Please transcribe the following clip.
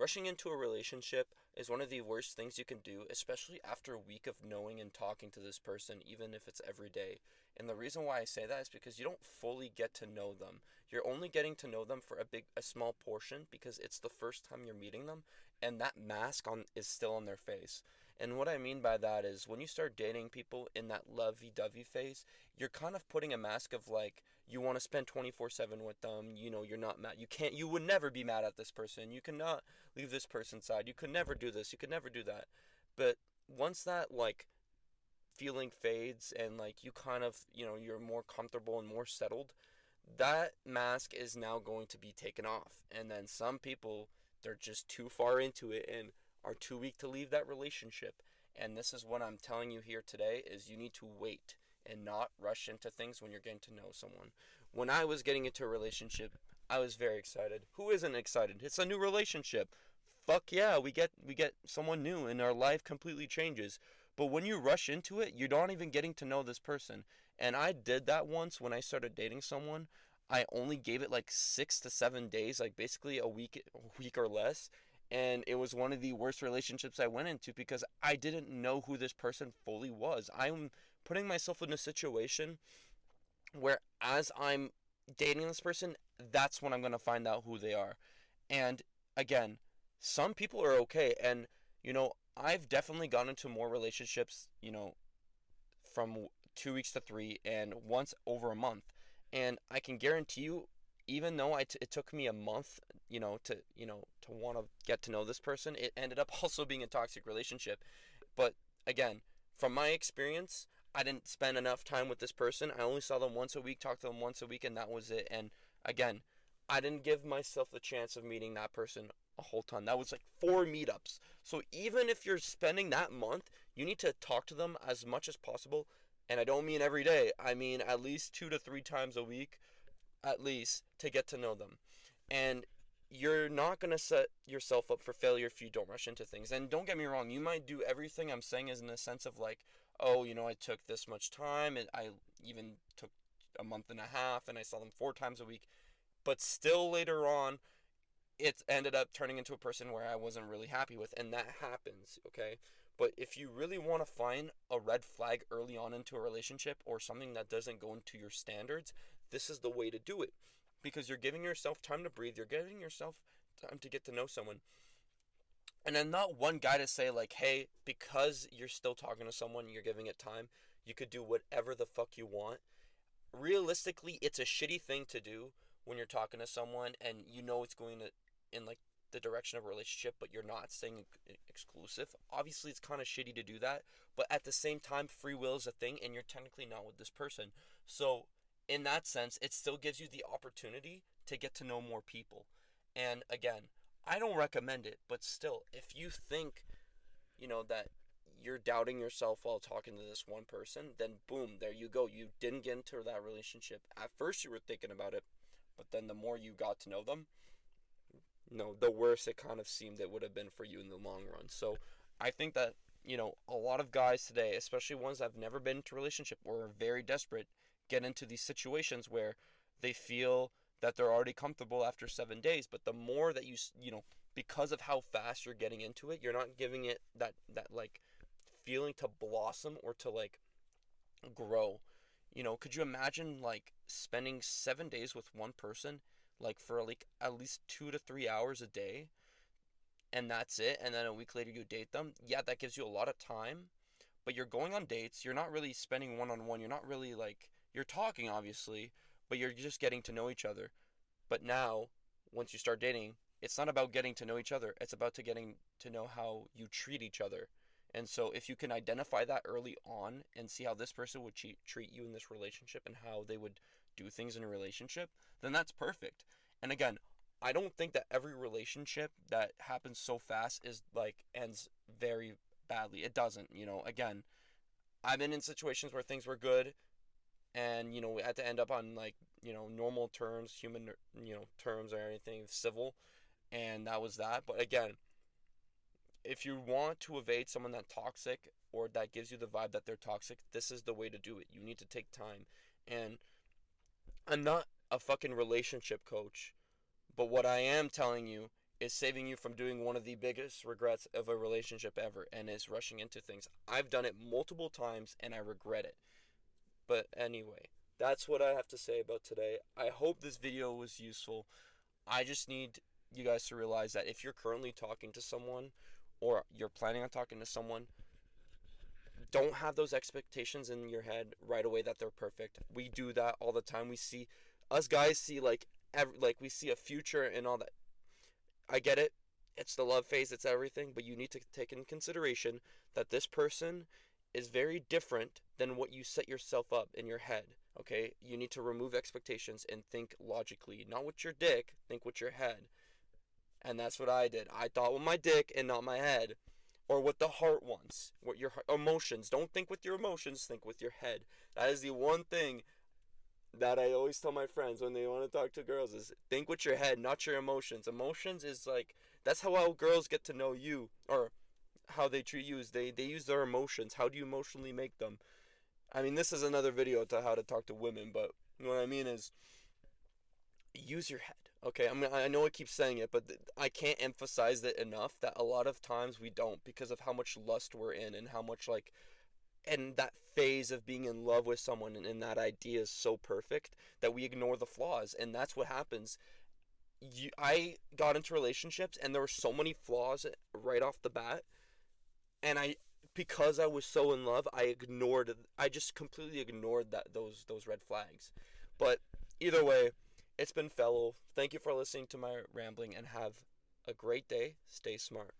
Rushing into a relationship is one of the worst things you can do, especially after a week of knowing and talking to this person, even if it's every day. And the reason why I say that is because you don't fully get to know them. You're only getting to know them for a small portion because it's the first time you're meeting them, and that mask on is still on their face. And what I mean by that is when you start dating people in that lovey-dovey phase, you're kind of putting a mask of like you want to spend 24/7 with them, you're not mad. You would never be mad at this person. You cannot leave this person's side. You could never do this. You could never do that. But once that like feeling fades and like you kind of, you're more comfortable and more settled, that mask is now going to be taken off. And then some people, they're just too far into it and are too weak to leave that relationship. And this is what I'm telling you here today is you need to wait and not rush into things when you're getting to know someone. When I was getting into a relationship, I was very excited. Who isn't excited? It's a new relationship. Fuck yeah, we get someone new and our life completely changes. But when you rush into it, you're not even getting to know this person. And I did that once when I started dating someone. I only gave it like 6 to 7 days, like basically a week or less. And it was one of the worst relationships I went into because I didn't know who this person fully was. I'm putting myself in a situation where as I'm dating this person, that's when I'm going to find out who they are. And again, some people are okay. And, I've definitely gone into more relationships, from 2 weeks to three and once over a month. And I can guarantee you, even though it took me a month, to want to get to know this person, it ended up also being a toxic relationship. But again, from my experience, I didn't spend enough time with this person. I only saw them once a week, talked to them once a week, and that was it. And again, I didn't give myself the chance of meeting that person a whole ton. That was like 4 meetups. So even if you're spending that month, you need to talk to them as much as possible. And I don't mean every day. I mean at least 2 to 3 times a week, at least, to get to know them. And you're not going to set yourself up for failure if you don't rush into things. And don't get me wrong, you might do everything I'm saying is in the sense of like, oh, I took this much time and I even took a month and a half and I saw them 4 times a week. But still later on, it ended up turning into a person where I wasn't really happy with, and that happens, okay? But if you really want to find a red flag early on into a relationship or something that doesn't go into your standards, this is the way to do it. Because you're giving yourself time to breathe, you're giving yourself time to get to know someone. And I'm not one guy to say, like, hey, because you're still talking to someone, you're giving it time, you could do whatever the fuck you want. Realistically, it's a shitty thing to do when you're talking to someone and it's going to in like the direction of a relationship, but you're not staying exclusive. Obviously, it's kind of shitty to do that, but at the same time, free will is a thing, and you're technically not with this person. So, in that sense, it still gives you the opportunity to get to know more people. And again, I don't recommend it, but still, if you think that you're doubting yourself while talking to this one person, then boom, there you go. You didn't get into that relationship. At first, you were thinking about it, but then the more you got to know them, the worse it kind of seemed it would have been for you in the long run. So I think that, a lot of guys today, especially ones that have never been into a relationship or are very desperate, get into these situations where they feel that they're already comfortable after 7 days. But the more that because of how fast you're getting into it, you're not giving it that like feeling to blossom or to like grow. Could you imagine like spending 7 days with one person, like for like at least 2 to 3 hours a day, and that's it, and then a week later you date them? Yeah, that gives you a lot of time, but you're going on dates, you're not really spending one on one, you're not really like, you're talking obviously, but you're just getting to know each other. But now, once you start dating, it's not about getting to know each other. It's about to getting to know how you treat each other. And so if you can identify that early on and see how this person would treat you in this relationship and how they would do things in a relationship, then that's perfect. And again, I don't think that every relationship that happens so fast is like ends very badly. It doesn't, again, I've been in situations where things were good and we had to end up on like normal terms, human terms or anything civil, and that was that. But again, if you want to evade someone that's toxic or that gives you the vibe that they're toxic, this is the way to do it. You need to take time. And I'm not a fucking relationship coach, but what I am telling you is saving you from doing one of the biggest regrets of a relationship ever, and is rushing into things. I've done it multiple times and I regret it. But anyway, that's what I have to say about today. I hope this video was useful. I just need you guys to realize that if you're currently talking to someone or you're planning on talking to someone, don't have those expectations in your head right away that they're perfect. We do that all the time. We see, us guys see like we see a future and all that. I get it. It's the love phase, it's everything, but you need to take in consideration that this person is very different than what you set yourself up in your head. Okay? You need to remove expectations and think logically, not with your dick, think with your head. And that's what I did. I thought with my dick and not my head. Or what the heart wants. What your emotions. Don't think with your emotions, think with your head. That is the one thing that I always tell my friends when they want to talk to girls is think with your head, not your emotions. Emotions is like, that's how girls get to know you, or how they treat you is they use their emotions. How do you emotionally make them? I mean, this is another video to how to talk to women, but what I mean is use your head. Okay, I mean, I know I keep saying it, but I can't emphasize it enough that a lot of times we don't, because of how much lust we're in and how much like, and that phase of being in love with someone, and that idea is so perfect that we ignore the flaws, and that's what happens. I got into relationships and there were so many flaws right off the bat, and because I was so in love, I just completely ignored those red flags. But either way, it's been fellow. Thank you for listening to my rambling, and have a great day. Stay smart.